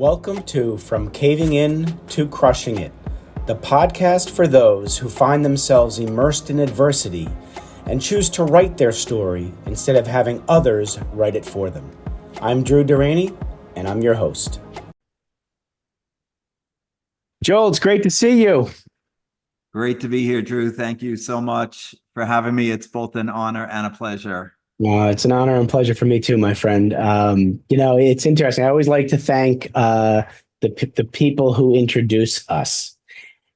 Welcome to From Caving In to Crushing It, the podcast for those who find themselves immersed in adversity and choose to write their story instead of having others write it for them. I'm Deraney, and I'm your host. Joel, it's great to see you. Great to be here, Drew. Thank you so much for having me. It's both an honor and a pleasure. It's an honor and pleasure for me too, my friend. It's interesting. I always like to thank the people who introduce us.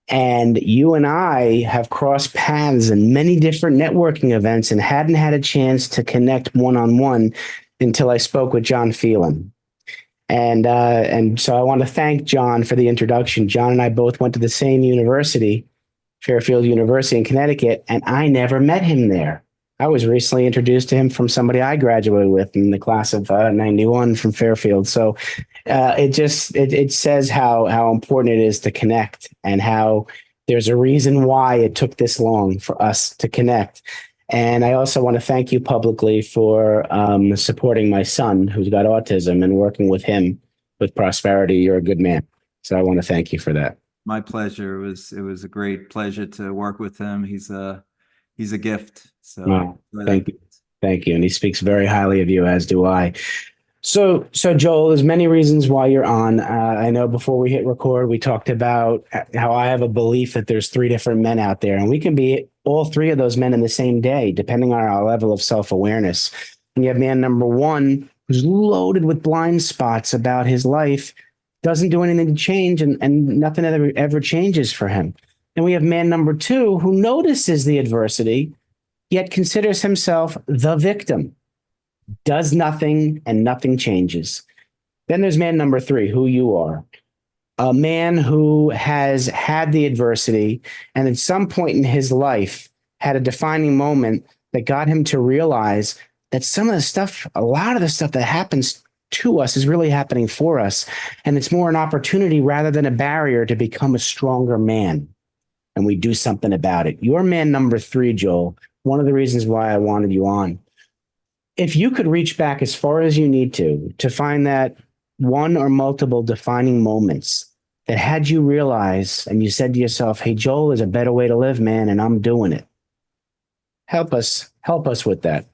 And you and I have crossed paths in many different networking events and hadn't had a chance to connect one-on-one until I spoke with John Phelan. And so I want to thank John for the introduction. John and I both went to the same university, Fairfield University in Connecticut, and I never met him there. I was recently introduced to him from somebody I graduated with in the class of 91 from Fairfield. So it says how important it is to connect and how there's a reason why it took this long for us to connect. And I also want to thank you publicly for supporting my son who's got autism and working with him with prosperity. You're a good man. So I want to thank you for that. My pleasure. It was a great pleasure to work with him. He's a gift. So thank you. Thank you. And he speaks very highly of you, as do I. So Joel, there's many reasons why you're on. I know before we hit record, we talked about how I have a belief that there's three different men out there, and we can be all three of those men in the same day, depending on our level of self-awareness. And you have man number one, who's loaded with blind spots about his life, doesn't do anything to change, and nothing ever changes for him. And we have man number two, who notices the adversity, yet considers himself the victim, does nothing, and nothing changes. Then there's man number three, who you are, a man who has had the adversity and at some point in his life had a defining moment that got him to realize that a lot of the stuff that happens to us is really happening for us. And it's more an opportunity rather than a barrier to become a stronger man. And we do something about it. You're man number three, Joel. One of the reasons why I wanted you on. If you could reach back as far as you need to find that one or multiple defining moments that had you realize and you said to yourself, hey, Joel, is a better way to live, man, and I'm doing it. Help us with that.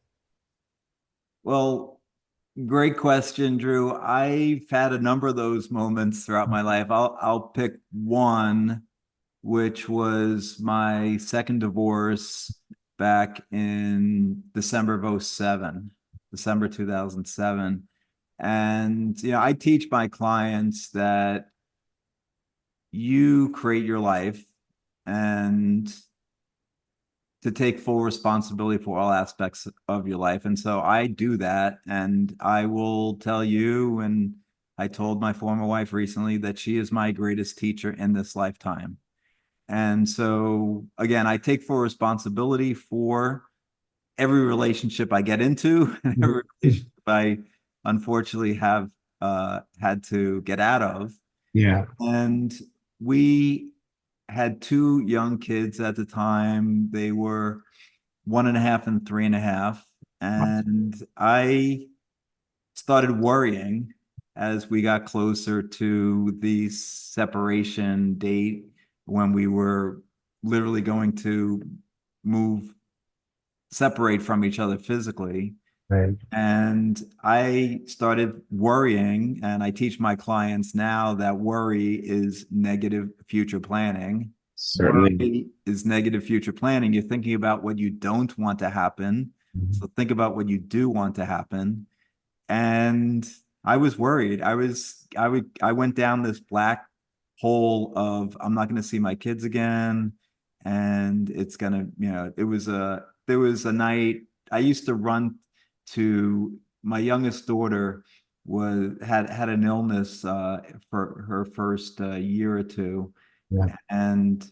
Well, great question, Drew. I've had a number of those moments throughout my life. I'll pick one, which was my second divorce back in December 2007. And, I teach my clients that you create your life and to take full responsibility for all aspects of your life. And so I do that. And I will tell you, and I told my former wife recently, that she is my greatest teacher in this lifetime. And so, again, I take full responsibility for every relationship I get into, and every relationship I unfortunately have had to get out of. Yeah. And we had two young kids at the time. They were 1.5 and 3.5. And I started worrying as we got closer to the separation date, when we were literally going to separate from each other physically. Right. And I started worrying, and I teach my clients now that worry is negative future planning. Certainly. Worry is negative future planning. You're thinking about what you don't want to happen. Mm-hmm. So think about what you do want to happen. And I was worried. I went down this black hole of, I'm not going to see my kids again. And it's going to, there was a night I used to run to. My youngest daughter had an illness for her first year or two. Yeah. And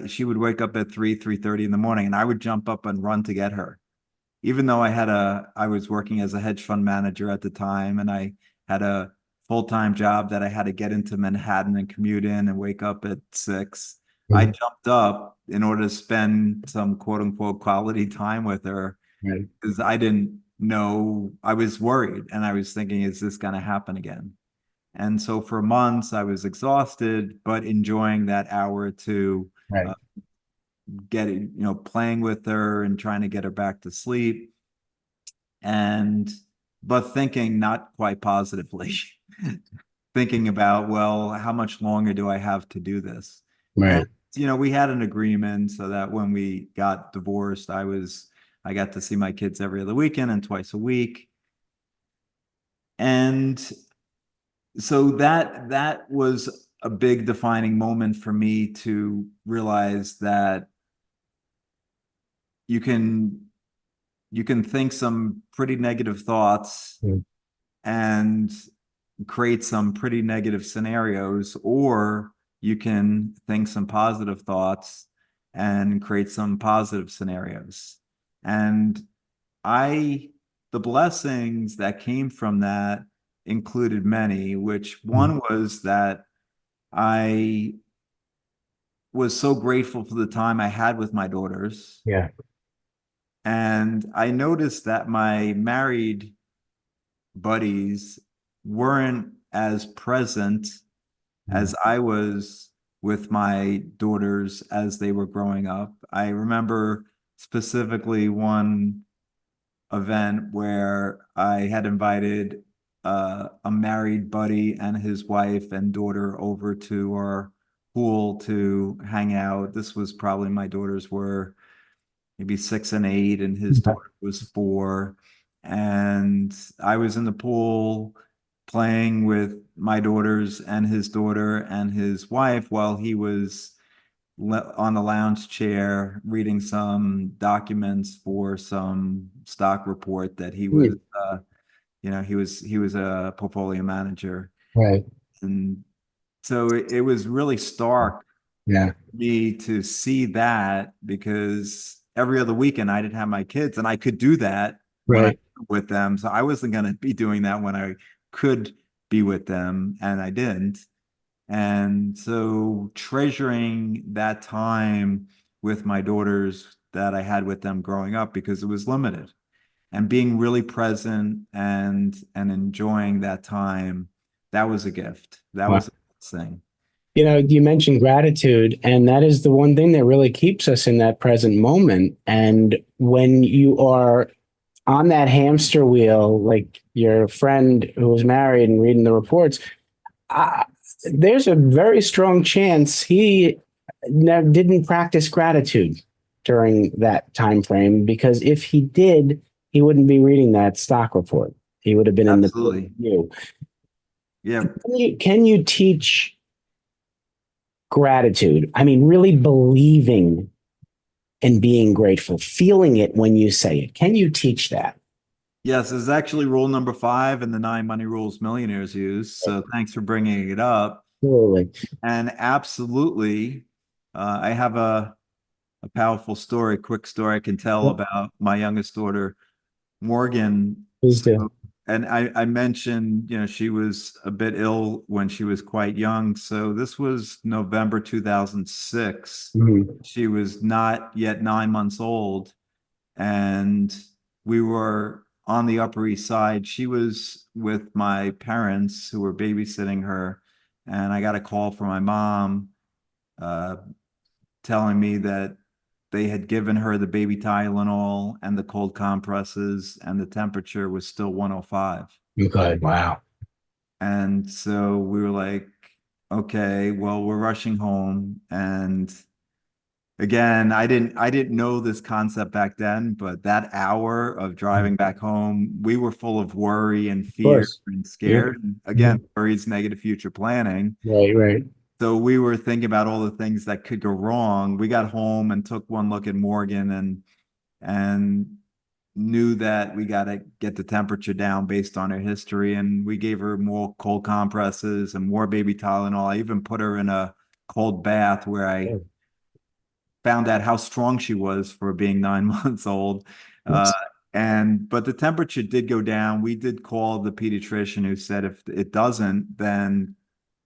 she would wake up at 3:30 in the morning, and I would jump up and run to get her. Even though I was working as a hedge fund manager at the time, and I had a full-time job that I had to get into Manhattan and commute in and wake up at 6. Mm-hmm. I jumped up in order to spend some quote unquote quality time with her, because I didn't know. I was worried, and I was thinking, is this going to happen again? And so for months I was exhausted, but enjoying that hour or two, Right. uh, getting, playing with her and trying to get her back to sleep. And, but thinking not quite positively, thinking about, well, how much longer do I have to do this? And, Right. we had an agreement so that when we got divorced, I got to see my kids every other weekend and twice a week. And so that was a big defining moment for me to realize that you can you can think some pretty negative thoughts Mm. and create some pretty negative scenarios, or you can think some positive thoughts and create some positive scenarios. And I, the blessings that came from that included many, which Mm. one was that I was so grateful for the time I had with my daughters. Yeah. And I noticed that my married buddies weren't as present Mm. as I was with my daughters as they were growing up. I remember specifically one event where I had invited a married buddy and his wife and daughter over to our pool to hang out. This was probably my daughters were maybe 6 and 8, and his daughter was 4. And I was in the pool playing with my daughters and his daughter and his wife while he was on the lounge chair reading some documents for some stock report that he was Mm. he was a portfolio manager. Right. And so it was really stark Yeah. me to see that, because every other weekend I didn't have my kids and I could do that when I Right. was with them. So I wasn't going to be doing that when I could be with them, and I didn't. And so treasuring that time with my daughters that I had with them growing up, because it was limited, and being really present and enjoying that time, that was a gift. That Wow. was a thing. You mentioned gratitude, and that is the one thing that really keeps us in that present moment. And when you are on that hamster wheel, like your friend who was married and reading the reports, uh, there's a very strong chance he didn't practice gratitude during that time frame, because if he did, he wouldn't be reading that stock report. He would have been in the Absolutely. view. Yeah. Can you teach gratitude? I mean, really believing and being grateful, feeling it when you say it. Can you teach that? Yes, it's actually rule number 5 in the 9 Money Rules Millionaires Use. So thanks for bringing it up. Absolutely. And absolutely, I have a powerful story, quick story I can tell Yep, about my youngest daughter, Morgan. please do. So, and I mentioned, she was a bit ill when she was quite young. So this was November 2006. Mhm. She was not yet 9 months old. And we were on the Upper East Side. She was with my parents who were babysitting her. And I got a call from my mom uh, telling me that they had given her the baby Tylenol and the cold compresses, and the temperature was still 105. Okay. Wow. And so we were like, okay, well, we're rushing home. And again, I didn't know this concept back then, but that hour of Of driving back home, we were full of worry and fear course. and Yeah. scared. And again, Mhm. worry is negative future planning. Right. Right. So we were thinking about all the things that could go wrong. We got home and took one look at Morgan, and knew that we got to get the temperature down based on her history. And we gave her more cold compresses and more baby Tylenol. I even put her in a cold bath where I Oh, found out how strong she was for being 9 months old. Uh, oops. but the temperature did go down. We did call the pediatrician, who said if it doesn't, then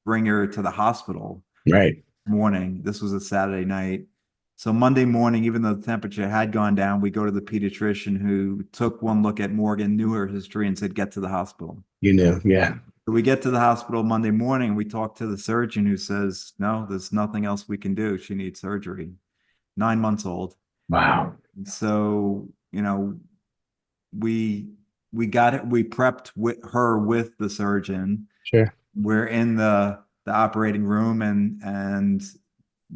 bring her to the hospital. Right. Morning. This was a Saturday night. So Monday morning, even though the temperature had gone down, we go to the pediatrician, who took one look at Morgan, knew her history, and said, get to the hospital. You knew. Yeah. We get to the hospital Monday morning. We talk to the surgeon who says, no, there's nothing else we can do. She needs surgery. 9 months old. Wow. So, we got it. We prepped with the surgeon. Sure. We're in the operating room, and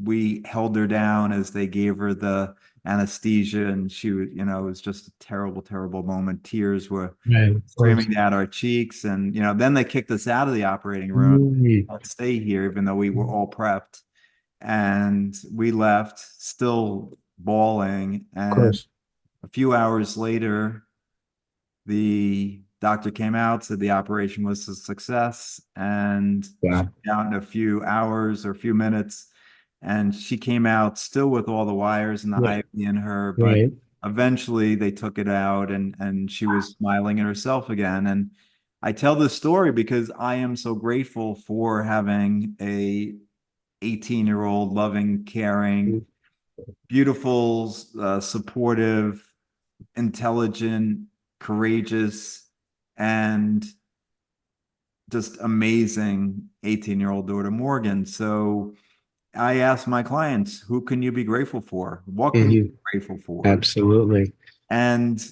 we held her down as they gave her the anesthesia, and she was, it was just a terrible, terrible moment. Tears were Right. Of course. streaming down our cheeks, and then they kicked us out of the operating room. Mm. Let's stay here, even though we were all prepped, and we left still bawling. Of And course. a few hours later, the doctor came out, said the operation was a success, and she Wow. was out in a few hours or a few minutes, and she came out still with all the wires and the Yeah. IV in her, but Right. eventually they took it out, and she was smiling at herself again. And I tell this story because I am so grateful for having a 18-year-old loving, caring, beautiful, supportive, intelligent, courageous, and just amazing 18-year-old daughter, Morgan. So I ask my clients, who can you be grateful for? What can you Mhm. be grateful for? Absolutely. And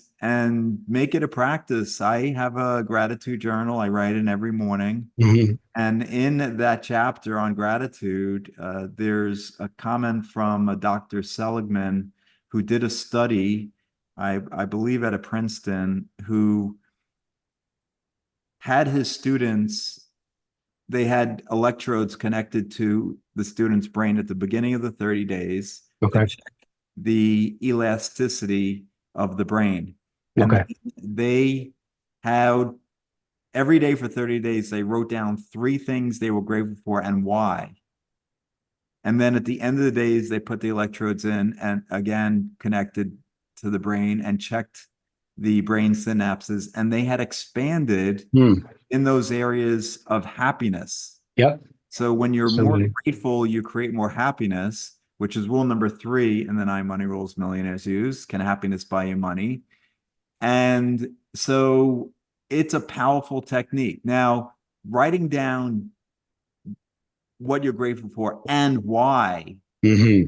make it a practice. I have a gratitude journal. I write in every morning. Mhm. And in that chapter on gratitude, there's a comment from a Dr. Seligman who did a study, I believe at a Princeton, who had his students, they had electrodes connected to the student's brain at the beginning of the 30 days to Okay. check the elasticity of the brain. And Okay. then they had every day for 30 days, they wrote down 3 things they were grateful for and why. And then at the end of the days, they put the electrodes in and again connected to the brain and checked the brain synapses. And they had expanded Hmm. in those areas of happiness. Yep. So when you're more Absolutely. grateful, you create more happiness, which is rule number 3 in the 9 Money Rules Millionaires Use. Can happiness buy you money? And so it's a powerful technique. Now, writing down what you're grateful for and why Hmm.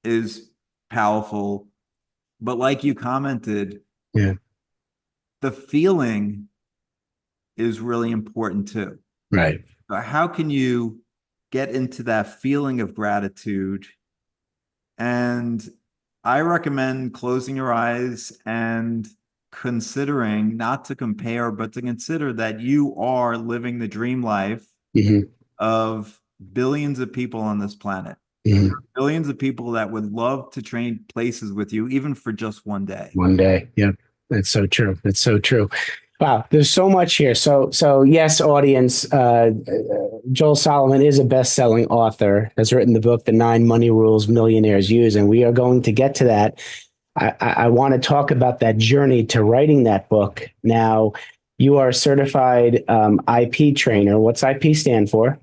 is powerful. But like you commented, Yeah. the feeling is really important too. Right. How can you get into that feeling of gratitude? And I recommend closing your eyes and considering not to compare, but to consider that you are living the dream life Hmm. of billions of people on this planet. There Hmm. are billions of people that would love to trade places with you, even for just one day. One day. Yep. That's so true. That's so true. Wow, there's so much here. So yes, audience. Joel Solomon is a best-selling author. Has written the book, "The 9 Money Rules Millionaires Use," and we are going to get to that. I want to talk about that journey to writing that book. Now, you are a certified IP trainer. What's IP stand for?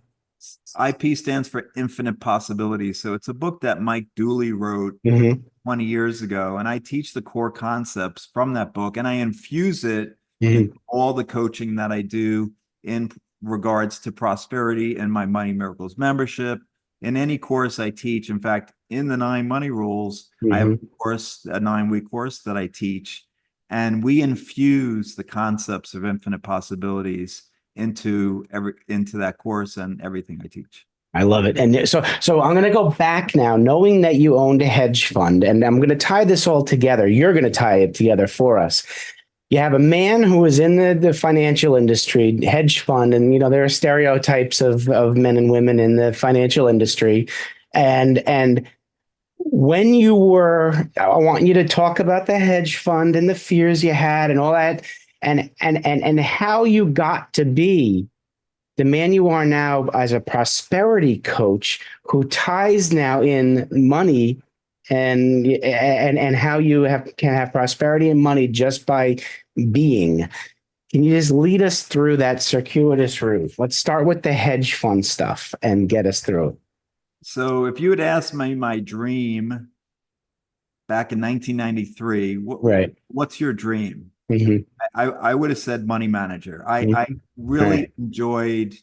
IP stands for Infinite Possibilities. So it's a book that Mike Dooley wrote Hmm. 20 years ago. And I teach the core concepts from that book and I infuse it in Hmm. all the coaching that I do in regards to prosperity in my Money Miracles membership, in any course I teach. In fact, in the 9 Money Rules, I have Hmm. a course, a 9-week course that I teach, and we infuse the concepts of infinite possibilities into that course and everything I teach. I love it. And so I'm going to go back now, knowing that you owned a hedge fund, and I'm going to tie this all together. You're going to tie it together for us. You have a man who was in the financial industry, hedge fund, and there are stereotypes of men and women in the financial industry. And when you were, I want you to talk about the hedge fund and the fears you had and all that, and how you got to be the man you are now as a prosperity coach who ties now in money and how you can have prosperity and money just by being. Can you just lead us through that circuitous route? Let's start with the hedge fund stuff and get us through. So if you had asked me my dream back in 1993, Right. what's your dream? Mm-hmm. I would have said money manager. I Mhm. really Right. enjoyed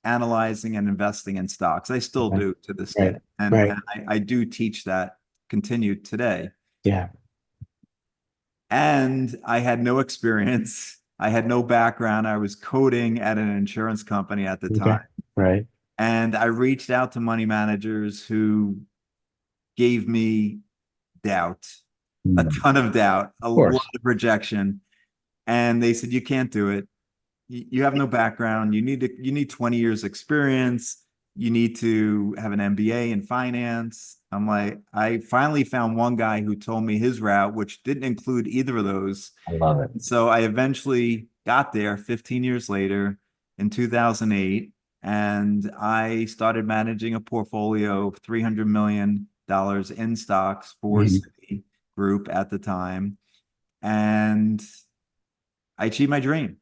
analyzing and investing in stocks. I still Okay. do to this day. Right. And Right. I do teach that continued today. Yeah. And I had no experience. I had no background. I was coding at an insurance company at the Okay. time. Right. And I reached out to money managers who gave me doubt, a Mm. ton of doubt, a Of lot course. of rejection. And they said, you can't do it. You have no background. You need 20 years experience. You need to have an MBA in finance. I'm like, I finally found one guy who told me his route, which didn't include either of those. I love it. So I eventually got there 15 years later in 2008, and I started managing a portfolio of $300 million in stocks for Mhm. Citi Group at the time. And I achieved my dream.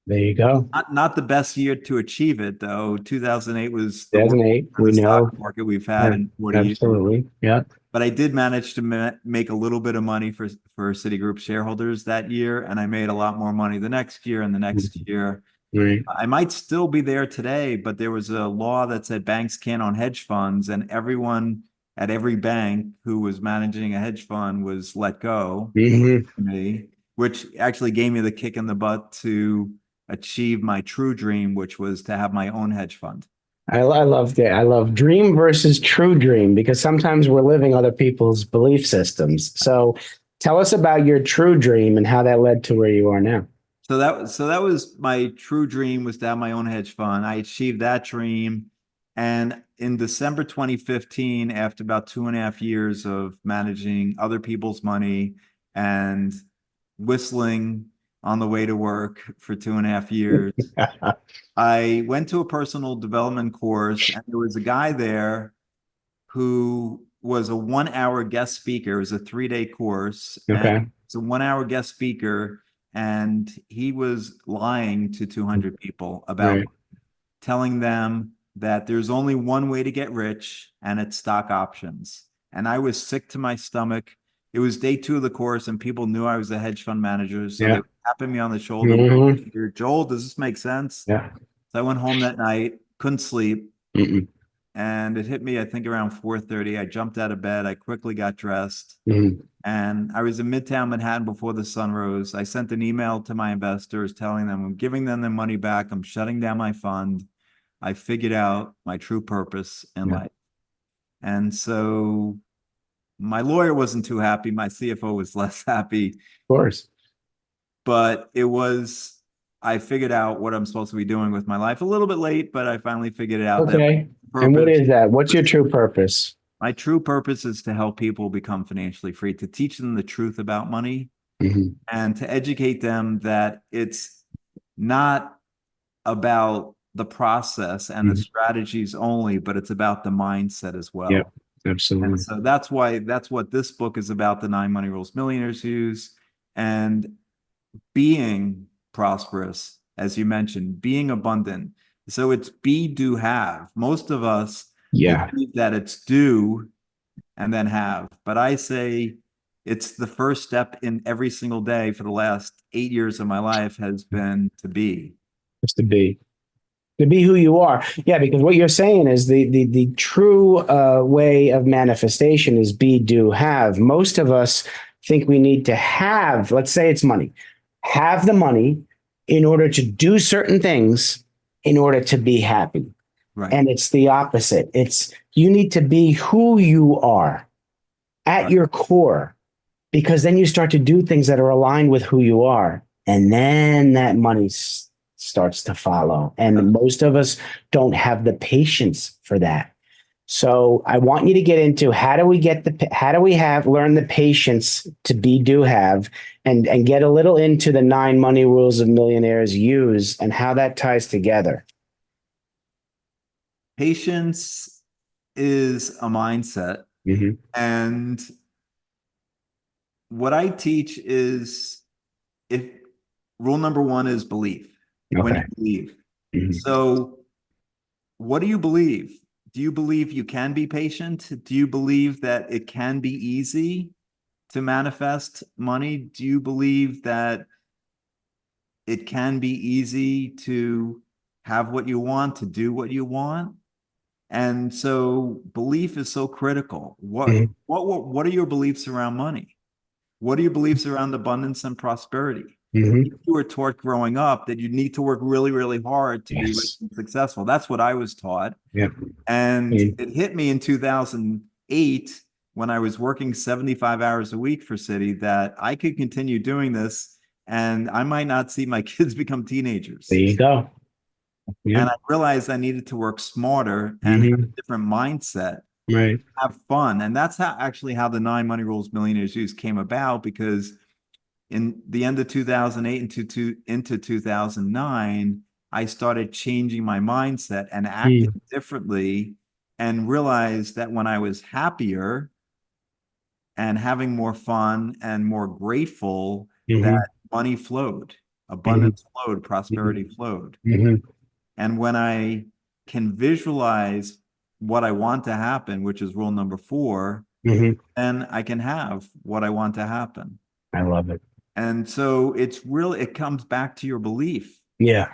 There you go. Not the best year to achieve it, though. 2008 was the worst 2008. for We the stock know. market we've had in 40 years. Absolutely. Yeah. But I did manage to make a little bit of money for Citigroup shareholders that year, and I made a lot more money the next year and the next Mhm. year. Right. I might still be there today, but there was a law that said banks can't own hedge funds, and everyone at every bank who was managing a hedge fund was let go. Hmm. Me, which actually gave me the kick in the butt to achieve my true dream, which was to have my own hedge fund. I love that. I love dream versus true dream because sometimes we're living other people's belief systems. So tell us about your true dream and how that led to where you are now. So that was my true dream, was to have my own hedge fund. I achieved that dream. And in December 2015, after about 2.5 years of managing other people's money and whistling on the way to work for 2.5 years, I went to a personal development course, and there was a guy there who was a 1 hour guest speaker. It was a 3 day course, and Okay. it's a 1 hour guest speaker. And he was lying to 200 people about Right. telling them that there's only one way to get rich, and it's stock options. And I was sick to my stomach. It was day 2 of the course, and people knew I was a hedge fund manager. So they Yeah. were tapping me on the shoulder. Hmm. Joel, does this make sense? Yeah. So I went home that night, couldn't sleep, Mm-mm. and it hit me, I think, around 4:30. I jumped out of bed. I quickly got dressed, Mhm. and I was in Midtown Manhattan before the sun rose. I sent an email to my investors telling them I'm giving them their money back. I'm shutting down my fund. I figured out my true purpose in Yeah. Of life. And so my lawyer wasn't too happy. My CFO was less happy, course. but I figured out what I'm supposed to be doing with my life a little bit late, but I finally figured it out that Okay. my And what purpose is that? What's your true purpose? My true purpose is to help people become financially free, to teach them the truth about money, Hmm. and to educate them that it's not about the process and the Hmm. strategies only, but it's about the mindset as Yeah. well. And Absolutely. so that's what this book is about, the 9 Money Rules Millionaires Use, and being prosperous, as you mentioned, being abundant. So it's be, do, have. Most of us Yeah. believe that it's do and then have. But I say it's the first step in every single day for the last 8 years of my life has been to be. Just to be who you are. Yeah, because what you're saying is the true way of manifestation is be, do, have. Most of us think we need to have, let's say it's money, have the money in order to do certain things in order to be happy. Right. And it's the opposite. It's you need to be who you are at Right. your core, because then you start to do things that are aligned with who you are. And then that money starts to follow. And most of us don't have the patience for that. So I want you to get into how do we have learn the patience to be, do, have, and get a little into the 9 money rules of millionaires use and how that ties together. Patience is a mindset. Hmm. And what I teach is, if rule number one is belief, when you Okay. believe. Hmm. So what do you believe? Do you believe you can be patient? Do you believe that it can be easy to manifest money? Do you believe that it can be easy to have what you want, to do what you want. And so belief is so critical. Mhm. What are your beliefs around money? What are your beliefs around abundance and prosperity? Mhm. You were taught growing up that you need to work really, really hard to be rich Yes. and successful. That's what I was taught. Yep. And Mhm. it hit me in 2008 when I was working 75 hours a week for Citi that I could continue doing this and I might not see my kids become There teenagers. you go. And Yep. I realized I needed to work smarter and have a Mhm. different mindset, Right. have fun. And that's how the 9 Money Rules Millionaires Use came about, because in the end of 2008 into 2009, I started changing my mindset and acting Mm. differently, and realized that when I was happier and having more fun and more grateful, Mhm. that money flowed, Mhm. abundance flowed, prosperity Mhm. flowed. Mhm. And when I can visualize what I want to happen, which is rule number 4, Mhm. then I can have what I want to happen. I love it. And so it comes back to your belief. Yeah.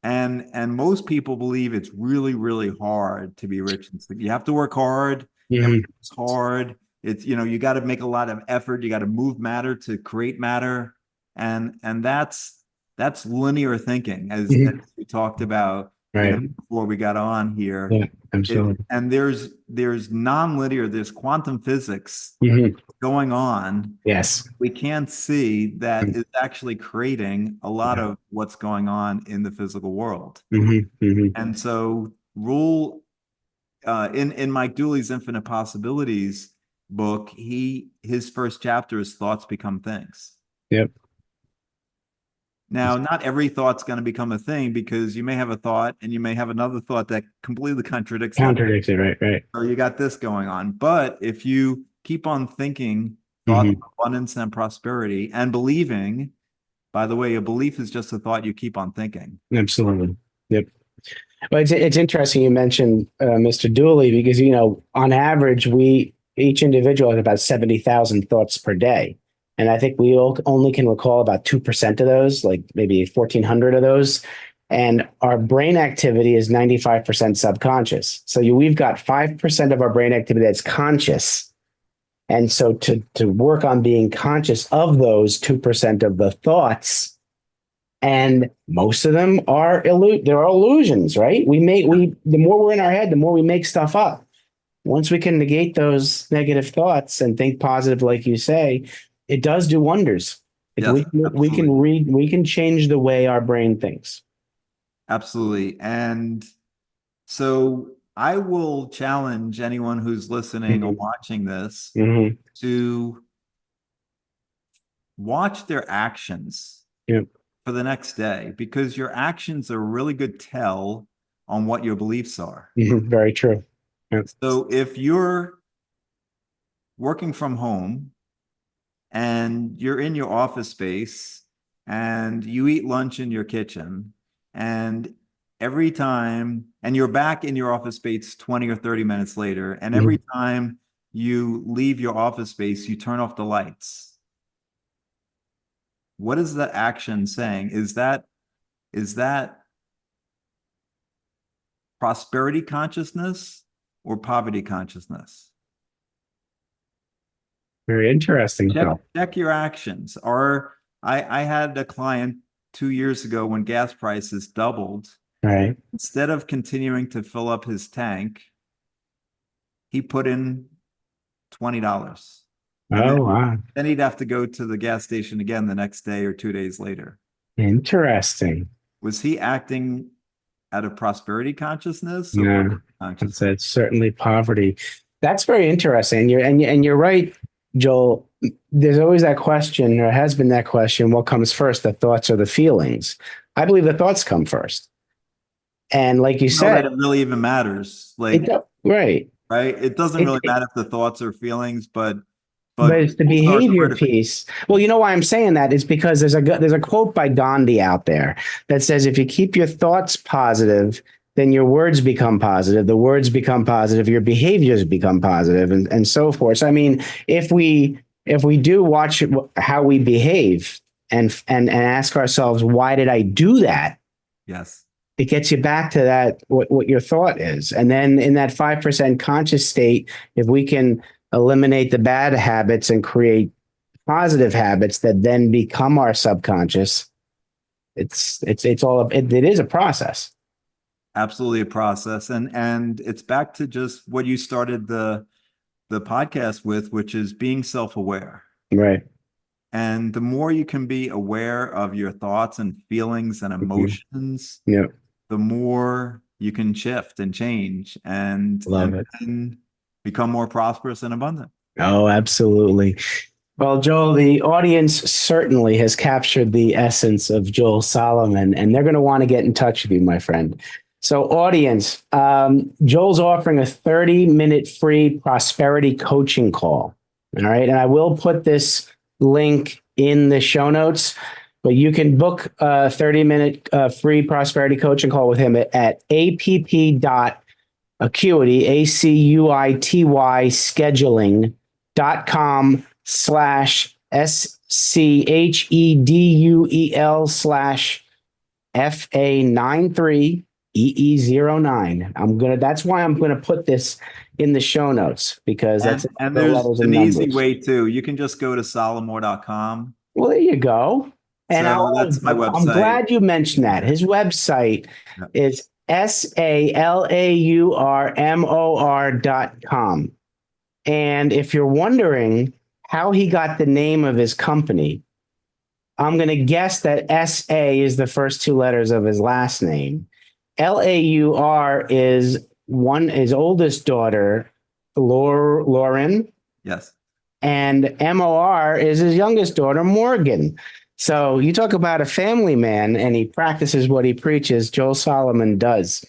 And most people believe it's really, really hard to be rich. You have to work hard. Mhm. Everything's hard. It's, you got to make a lot of effort. You got to move matter to create matter. And that's linear thinking, as Mhm. we talked about, Right. before we got on here. Yeah. Absolutely. And there's non-linear, there's quantum physics Mhm. going on. Yes. We can't see that Mhm. is actually creating a lot Yeah. of what's going on in the physical world. Mhm. Mhm. And so in Mike Dooley's Infinite Possibilities book, his first chapter is thoughts become things. Yep. Now, not every thought's going to become a thing, because you may have a thought and you may have another thought that completely contradicts that. Contradicted. Right. Right. So you got this going on. But if you keep on thinking thoughts Mhm. of abundance and prosperity and believing, by the way, a belief is just a thought you keep on thinking. Absolutely. Yep. Well, it's interesting you mentioned Mr. Dooley, because on average each individual has about 70,000 thoughts per day, and I think we only can recall about 2% of those, like maybe 1,400 of those, and our brain activity is 95% subconscious. So we've got 5% of our brain activity that's conscious, and so to work on being conscious of those 2% of the thoughts, and most of them are they're illusions, right? The more we're in our head, the more we make stuff up. Once we can negate those negative thoughts and think positive, like you say, it does do wonders. Yes, absolutely. We can change the way our brain thinks. Absolutely. And so I will challenge anyone who's listening or Mhm. watching this Mhm. to watch their actions Yep. for the next day, because your actions are a really good tell on what your beliefs are. Mhm. Very true. Yep. So if you're working from home and you're in your office space and you eat lunch in your kitchen, and every time, and you're back in your office space 20 or 30 minutes later, and every Mhm. time you leave your office space, you turn off the lights. What is that action saying? Is that prosperity consciousness or poverty consciousness? Very interesting. Check So, check your actions. Or I had a client 2 years ago when gas prices doubled. right. Instead of continuing to fill up his tank, he put in $20. And Oh, wow. then he'd have to go to the gas station again the next day or 2 days later. Interesting. Was he acting out of prosperity consciousness or Yeah, poverty consciousness? it's certainly poverty. That's very interesting. You're right, Joel. There's always that question, or has been that question: what comes first, the thoughts or the feelings? I believe the thoughts come first, and like you Know that said, it really even matters. Like, right. right? It doesn't really It matter if the thoughts or feelings, But but it's the thoughts are behavior critical. piece. Well, you know why I'm saying that is because there's a quote by Gandhi out there that says if you keep your thoughts positive, then your words become positive. The words become positive, your behaviors become positive, and so forth. So, I mean, if we do watch how we behave and ask ourselves, why did I do that? Yes. It gets you back to that, what your thought is. And then in that 5% conscious state, if we can eliminate the bad habits and create positive habits that then become our subconscious, it is a process. Absolutely a process. And it's back to just what you started the podcast with, which is being self-aware. Right. And the more you can be aware of your thoughts and feelings and emotions, Yeah. the more you can shift and change and Love it. and become more prosperous and abundant. Oh, absolutely. Well, Joel, the audience certainly has captured the essence of Joel Salomon, and they're going to want to get in touch with you, my friend. So, audience, Joel's offering a 30-minute free prosperity coaching call. All right. And I will put this link in the show notes, but you can book a 30-minute free prosperity coaching call with him at app.acuity, ACUITY scheduling.com/SCHEDUEL/FA93EE09. That's why I'm gonna put this in the show notes, because that's And the there's letters and an easy numbers. way too. You can just go to solomon.com. Well, there you go. And So that's my I'm website. glad you mentioned that. His website is SALAURMOR.com. And if you're wondering how he got the name of his company, I'm going to guess that SA is the first two letters of his last name. LAUR is his oldest daughter, Lauren. Yes. And MOR is his youngest daughter, Morgan. So you talk about a family man, and he practices what he preaches. Joel Salomon does.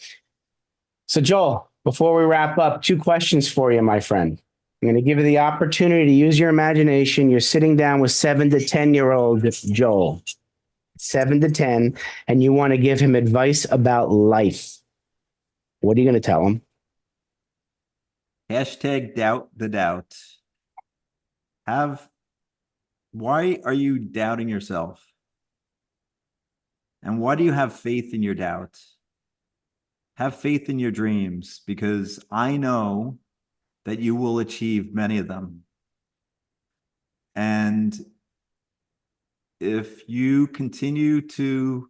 So, Joel, before we wrap up, 2 questions for you, my friend. I'm going to give you the opportunity to use your imagination. You're sitting down with 7 to 10-year-old Joel, 7 to 10, and you want to give him advice about life. What are you going to tell him? #doubt the doubt. Why are you doubting yourself? And why do you have faith in your doubt? Have faith in your dreams, because I know that you will achieve many of them. And if you continue to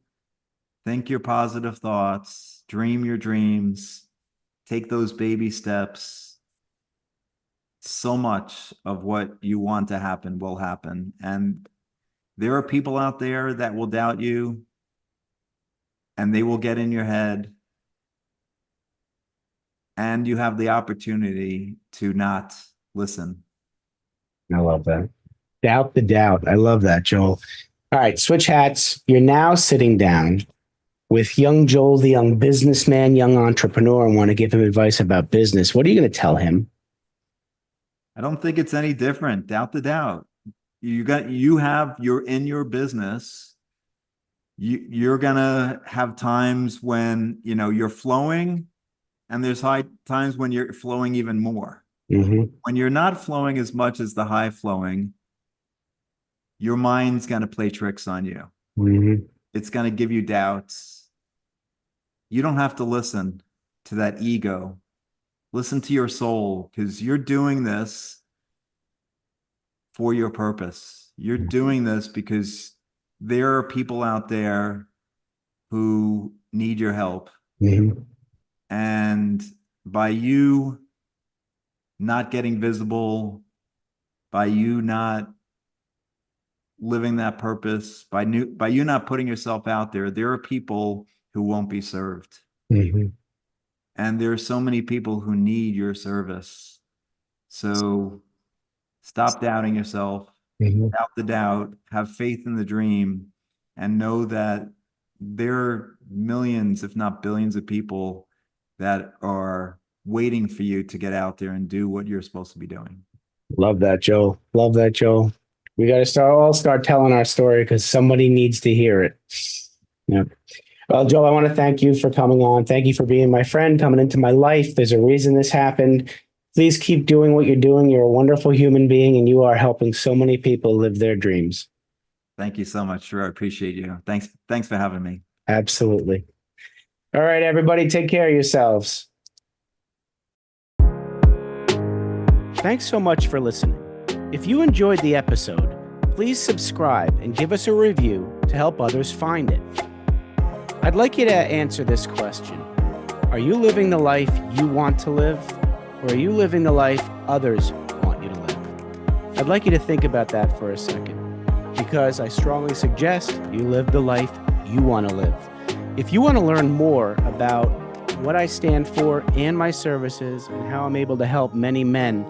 think your positive thoughts, dream your dreams, take those baby steps, so much of what you want to happen will happen. And there are people out there that will doubt you, and they will get in your head. And you have the opportunity to not listen. I love that. Doubt the doubt. I love that, Joel. All right, switch hats. You're now sitting down with young Joel, the young businessman, young entrepreneur, and want to give him advice about business. What are you going to tell him? I don't think it's any different. Doubt the doubt. You're in your business. You're gonna have times when you're flowing, and there's times when you're flowing even more. Mm-hmm. When you're not flowing as much as the high flowing, your mind's gonna play tricks on you. Mm-hmm. It's gonna give you doubts. You don't have to listen to that ego. Listen to your soul, because you're doing this for your purpose. You're doing this because there are people out there who need your help. Mm-hmm. And by you not getting visible, by you not living that purpose, by you not putting yourself out there are people who won't be served. Mm-hmm. And there are so many people who need your service. So stop doubting yourself, Mm-hmm. doubt the doubt, have faith in the dream, and know that there are millions, if not billions, of people that are waiting for you to get out there and do what you're supposed to be doing. Love that, Joel. Love that, Joel. We got to all start telling our story, because somebody needs to hear it. Yeah. Well, Joel, I want to thank you for coming on. Thank you for being my friend, coming into my life. There's a reason this happened. Please keep doing what you're doing. You're a wonderful human being, and you are helping so many people live their dreams. Thank you so much, Drew. I appreciate you. Thanks for having me. Absolutely. All right, everybody, take care of yourselves. Thanks so much for listening. If you enjoyed the episode, please subscribe and give us a review to help others find it. I'd like you to answer this question. Are you living the life you want to live, or are you living the life others want you to live? I'd like you to think about that for a second, because I strongly suggest you live the life you want to live. If you want to learn more about what I stand for and my services and how I'm able to help many men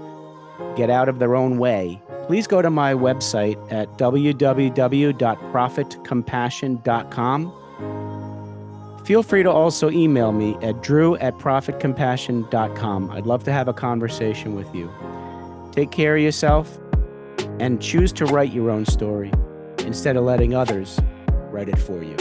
get out of their own way, please go to my website at www.profitcompassion.com. Feel free to also email me at drew@profitcompassion.com. I'd love to have a conversation with you. Take care of yourself and choose to write your own story instead of letting others write it for you.